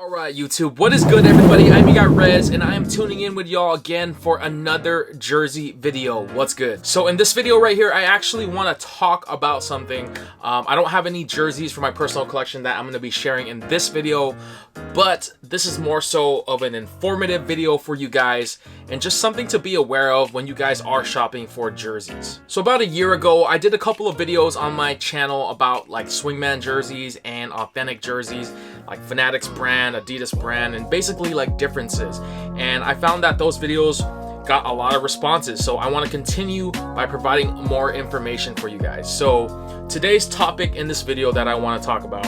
Alright YouTube, what is good everybody? I'm your guy Rez and I am tuning in with y'all again for another jersey video. What's good? So in this video right here, I actually want to talk about something. I don't have any jerseys for my personal collection that I'm going to be sharing in this video, but this is more so of an informative video for you guys and just something to be aware of when you guys are shopping for jerseys. So about a year ago, I did a couple of videos on my channel about like Swingman jerseys and authentic jerseys, like Fanatics brand, Adidas brand, and basically like differences. And I found that those videos got a lot of responses, so I want to continue by providing more information for you guys. So today's topic in this video that I want to talk about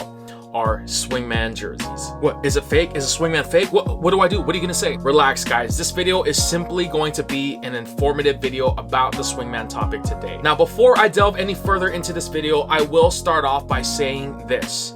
are Swingman jerseys. What, is it fake? Is a Swingman fake? What do I do? What are you gonna say? Relax guys, this video is simply going to be an informative video about the Swingman topic today. Now before I delve any further into this video, I will start off by saying this: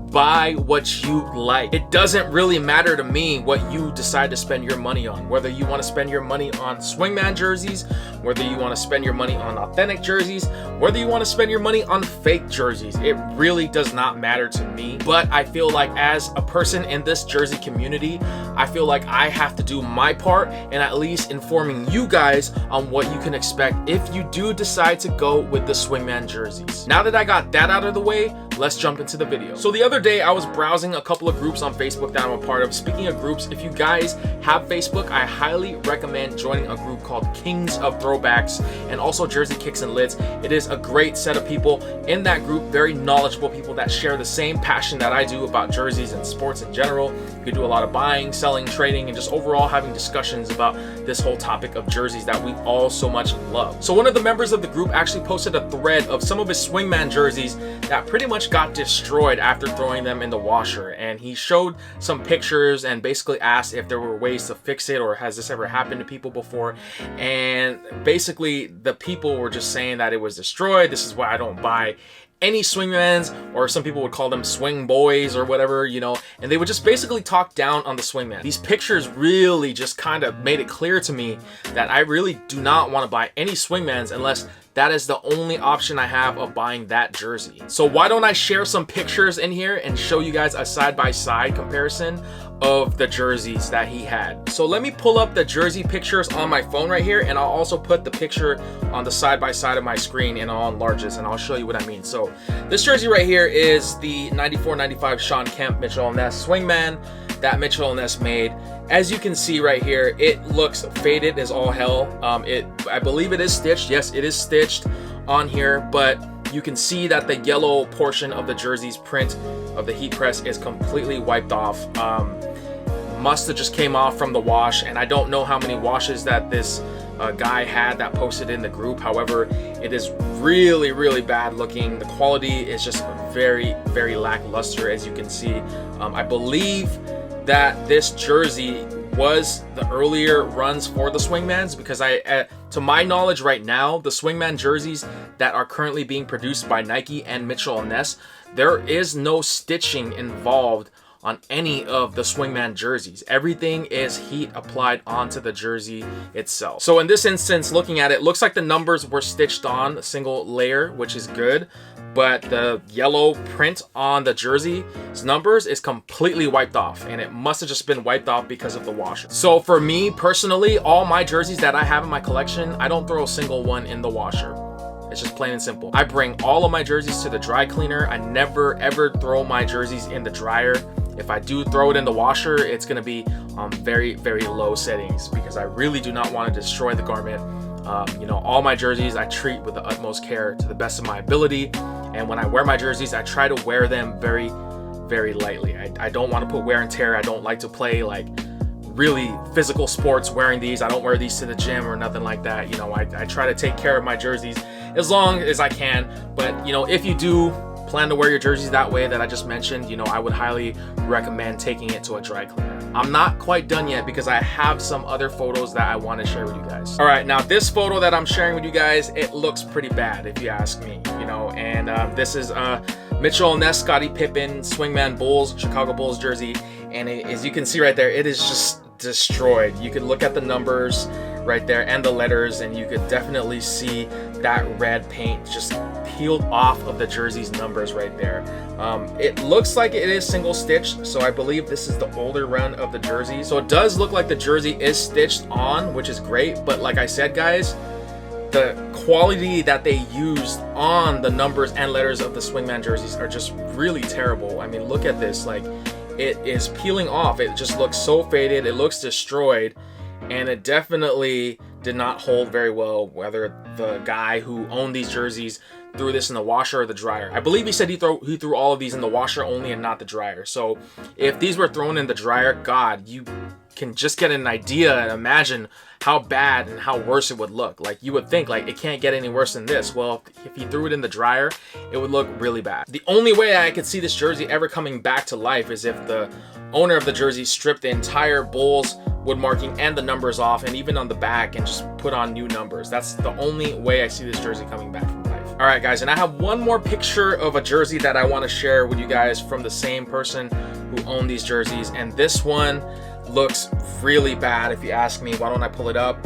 buy what you like. It doesn't really matter to me what you decide to spend your money on. Whether you want to spend your money on Swingman jerseys, whether you want to spend your money on authentic jerseys, whether you want to spend your money on fake jerseys, it really does not matter to me. But I feel like as a person in this jersey community, I feel like I have to do my part in at least informing you guys on what you can expect if you do decide to go with the Swingman jerseys. Now that I got that out of the way, let's jump into the video. So the other day I was browsing a couple of groups on Facebook that I'm a part of. Speaking of groups, if you guys have Facebook, I highly recommend joining a group called Kingz of Throwbackz and also Jerseykixnlidz. It is a great set of people in that group, very knowledgeable people that share the same passion that I do about jerseys and sports in general. You can do a lot of buying, selling, trading, and just overall having discussions about this whole topic of jerseys that we all so much love. So one of the members of the group actually posted a thread of some of his Swingman jerseys that pretty much got destroyed after throwing them in the washer, and he showed some pictures and basically asked if there were ways to fix it or has this ever happened to people before. And basically the people were just saying that it was destroyed. This is why I don't buy any Swingmans, or some people would call them swing boys or whatever, you know, and they would just basically talk down on the Swingman. These pictures really just kind of made it clear to me that I really do not want to buy any Swingmans unless that is the only option I have of buying that jersey. So why don't I share some pictures in here and show you guys a side-by-side comparison of the jerseys that he had. So let me pull up the jersey pictures on my phone right here, and I'll also put the picture on the side-by-side of my screen and I'll enlarge this and I'll show you what I mean. So this jersey right here is the 94-95 Sean Kemp Mitchell Ness Swingman that Mitchell Ness made. As you can see right here, it looks faded as all hell. I believe it is stitched. Yes, it is stitched on here, but you can see that the yellow portion of the jersey's print of the heat press is completely wiped off. Must have just came off from the wash, and I don't know how many washes that this guy had that posted in the group. However, it is really bad looking. The quality is just very lackluster, as you can see. I believe that this jersey was the earlier runs for the Swingmans, because to my knowledge right now, the Swingman jerseys that are currently being produced by Nike and Mitchell Ness, there is no stitching involved on any of the Swingman jerseys. Everything is heat applied onto the jersey itself. So in this instance, looking at it, looks like the numbers were stitched on a single layer, which is good, but the yellow print on the jersey's numbers is completely wiped off, and it must have just been wiped off because of the washer. So for me personally, all my jerseys that I have in my collection, I don't throw a single one in the washer. It's just plain and simple. I bring all of my jerseys to the dry cleaner. I never ever throw my jerseys in the dryer. If I do throw it in the washer, it's going to be on very low settings, because I really do not want to destroy the garment. You know, all my jerseys I treat with the utmost care to the best of my ability, and when I wear my jerseys, I try to wear them very lightly. I don't want to put wear and tear. I don't like to play like really physical sports wearing these. I don't wear these to the gym or nothing like that. You know, I try to take care of my jerseys as long as I can. But you know, if you do plan to wear your jerseys that way that I just mentioned, you know, I would highly recommend taking it to a dry cleaner. I'm not quite done yet, because I have some other photos that I want to share with you guys. All right, now this photo that I'm sharing with you guys, it looks pretty bad if you ask me, you know, and this is Mitchell Ness, Scottie Pippen, Swingman Bulls, Chicago Bulls jersey, and as you can see right there, it is just destroyed. You could look at the numbers right there and the letters, and you could definitely see that red paint just peeled off of the jersey's numbers right there. It looks like it is single stitched, so I believe this is the older run of the jersey. So it does look like the jersey is stitched on, which is great, but like I said, guys, the quality that they used on the numbers and letters of the Swingman jerseys are just really terrible. I mean, look at this, like, it is peeling off. It just looks so faded, it looks destroyed, and it definitely did not hold very well, whether the guy who owned these jerseys threw this in the washer or the dryer. I believe he said he threw all of these in the washer only and not the dryer. So if these were thrown in the dryer, God, you can just get an idea and imagine how bad and how worse it would look. Like, you would think, like, it can't get any worse than this. Well, if he threw it in the dryer, it would look really bad. The only way I could see this jersey ever coming back to life is if the owner of the jersey stripped the entire Bulls wood marking and the numbers off, and even on the back, and just put on new numbers. That's the only way I see this jersey coming back from life. All right, guys, and I have one more picture of a jersey that I want to share with you guys from the same person who owned these jerseys, and this one looks really bad if you ask me. Why don't I pull it up?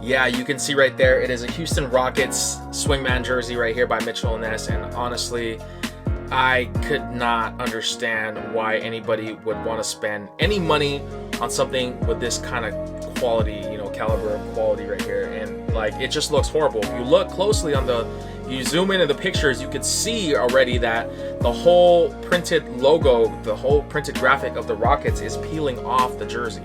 Yeah, you can see right there, it is a Houston Rockets Swingman jersey right here by Mitchell Ness, and honestly, I could not understand why anybody would want to spend any money on something with this kind of quality, you know, caliber of quality right here. And like, it just looks horrible. If you look closely on the, you zoom into the pictures, you could see already that the whole printed logo, the whole printed graphic of the Rockets is peeling off the jersey.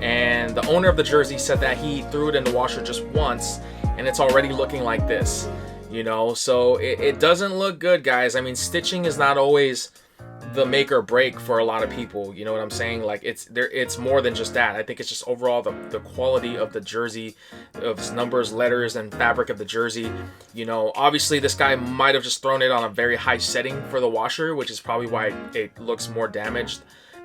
And the owner of the jersey said that he threw it in the washer just once, and it's already looking like this. You know, so it doesn't look good, guys. I mean, stitching is not always the make or break for a lot of people. You know what I'm saying? Like, it's more than just that. I think it's just overall the quality of the jersey, of its numbers, letters, and fabric of the jersey. You know, obviously this guy might have just thrown it on a very high setting for the washer, which is probably why it looks more damaged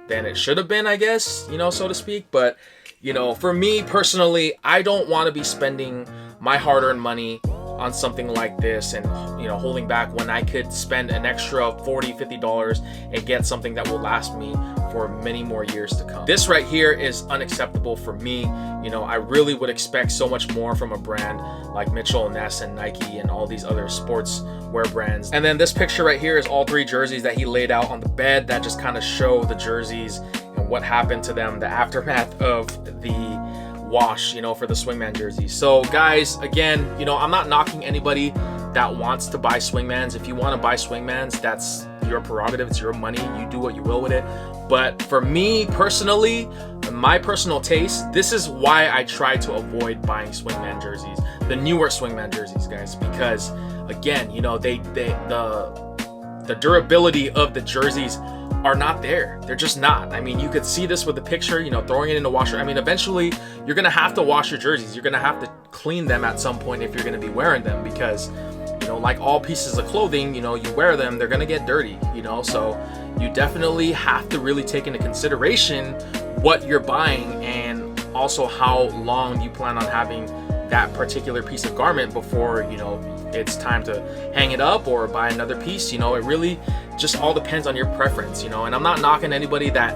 than it should have been, I guess, you know, so to speak. But, you know, for me personally, I don't want to be spending my hard-earned money on something like this and, you know, holding back when I could spend an extra $40-50 and get something that will last me for many more years to come. This right here is unacceptable for me. You know, I really would expect so much more from a brand like Mitchell Ness and Nike and all these other sports wear brands. And then this picture right here is all three jerseys that he laid out on the bed that just kind of show the jerseys and what happened to them, the aftermath of the wash, you know, for the Swingman jerseys. So guys, again, you know, I'm not knocking anybody that wants to buy Swingmans. If you want to buy Swingmans, that's your prerogative, it's your money, you do what you will with it. But for me personally, my personal taste, this is why I try to avoid buying Swingman jerseys, the newer Swingman jerseys, guys, because again, you know, the durability of the jerseys are not there. They're just not. I mean, you could see this with the picture, you know, throwing it in the washer. I mean, eventually you're gonna have to wash your jerseys. You're gonna have to clean them at some point if you're gonna be wearing them, because, you know, like all pieces of clothing, you know, you wear them, they're gonna get dirty, you know. So you definitely have to really take into consideration what you're buying, and also how long you plan on having that particular piece of garment before, you know, it's time to hang it up or buy another piece. You know, it really just all depends on your preference, you know. And I'm not knocking anybody that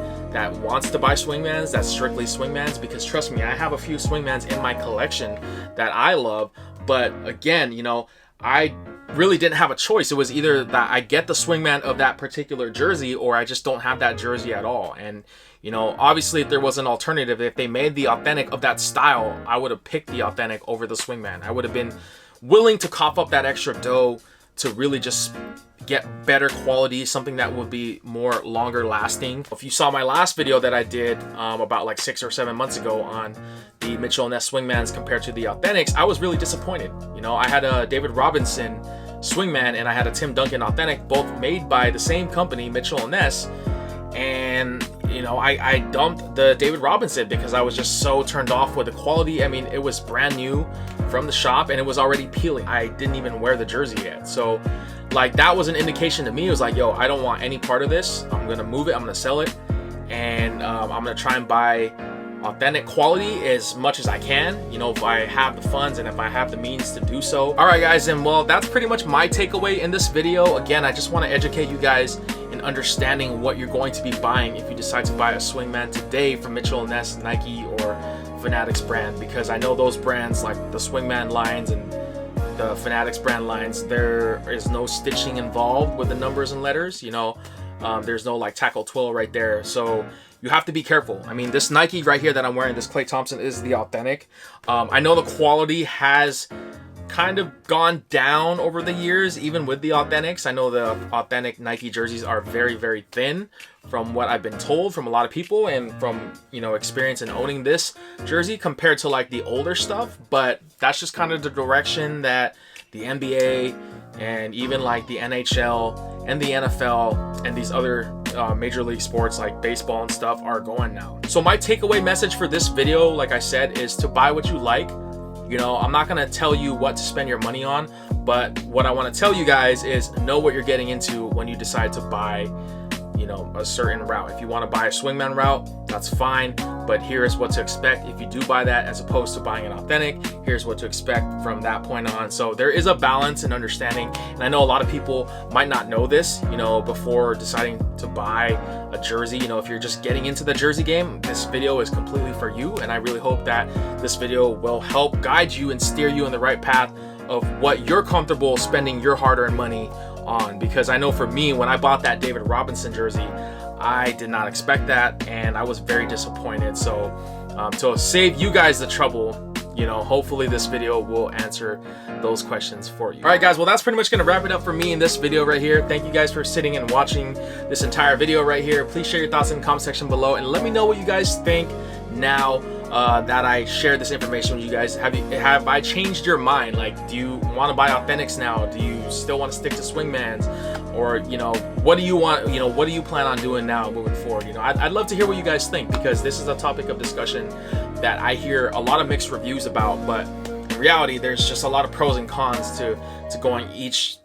wants to buy Swingmans, that's strictly Swingmans, because trust me, I have a few Swingmans in my collection that I love. But again, you know, I really didn't have a choice. It was either that I get the Swingman of that particular jersey, or I just don't have that jersey at all. And, you know, obviously if there was an alternative, if they made the authentic of that style, I would have picked the authentic over the Swingman. I would have been willing to cough up that extra dough to really just get better quality, something that would be more longer lasting. If you saw my last video that I did about like 6 or 7 months ago on the Mitchell Ness Swingmans compared to the Authentics, I was really disappointed. You know, I had a David Robinson Swingman and I had a Tim Duncan Authentic, both made by the same company, Mitchell Ness, and you know, I dumped the David Robinson because I was just so turned off with the quality. I mean, it was brand new from the shop and it was already peeling. I didn't even wear the jersey yet. So like, that was an indication to me. It was like, yo, I don't want any part of this. I'm gonna move it, I'm gonna sell it, and I'm gonna try and buy authentic quality as much as I can, you know, if I have the funds and if I have the means to do so. All right, guys, and well, that's pretty much my takeaway in this video. Again, I just want to educate you guys in understanding what you're going to be buying if you decide to buy a Swingman today from Mitchell Ness, Nike, or Fanatics brand, because I know those brands like the Swingman lines and the Fanatics brand lines, there is no stitching involved with the numbers and letters, you know. There's no like tackle twill right there, so you have to be careful. I mean, this Nike right here that I'm wearing, this Klay Thompson, is the authentic. I know the quality has kind of gone down over the years, even with the authentics. I know the authentic Nike jerseys are very, very thin from what I've been told from a lot of people and from, you know, experience in owning this jersey compared to like the older stuff. But that's just kind of the direction that the NBA and even like the NHL and the NFL and these other major league sports like baseball and stuff are going now. So my takeaway message for this video, like I said, is to buy what you like. You know, I'm not gonna tell you what to spend your money on, but what I want to tell you guys is know what you're getting into when you decide to buy, you know, a certain route. If you want to buy a Swingman route, that's fine, but here's what to expect if you do buy that, as opposed to buying an authentic. Here's what to expect from that point on. So there is a balance and understanding, and I know a lot of people might not know this, you know, before deciding to buy a jersey. You know, if you're just getting into the jersey game, this video is completely for you, and I really hope that this video will help guide you and steer you in the right path of what you're comfortable spending your hard-earned money on. Because I know for me, when I bought that David Robinson jersey, I did not expect that, and I was very disappointed. So to save you guys the trouble, you know, hopefully this video will answer those questions for you. All right, guys, well, that's pretty much gonna wrap it up for me in this video right here. Thank you guys for sitting and watching this entire video right here. Please share your thoughts in the comment section below, and let me know what you guys think now that I shared this information with you guys. Have I changed your mind? Like, do you want to buy authentics now? Do you still want to stick to Swingmans? Or, you know, what do you want, you know, what do you plan on doing now moving forward? You know, I'd love to hear what you guys think, because this is a topic of discussion that I hear a lot of mixed reviews about, but in reality, there's just a lot of pros and cons to going each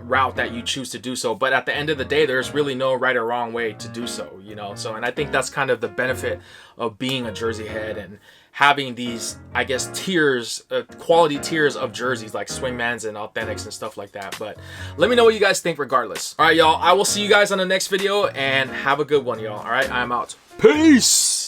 route that you choose to do so. But at the end of the day, there's really no right or wrong way to do so, you know. So, and I think that's kind of the benefit of being a jersey head and having these, I guess, tiers, quality tiers of jerseys like Swingmans and authentics and stuff like that. But let me know what you guys think regardless. All right, y'all, I will see you guys on the next video, and have a good one, y'all. All right, I'm out. Peace.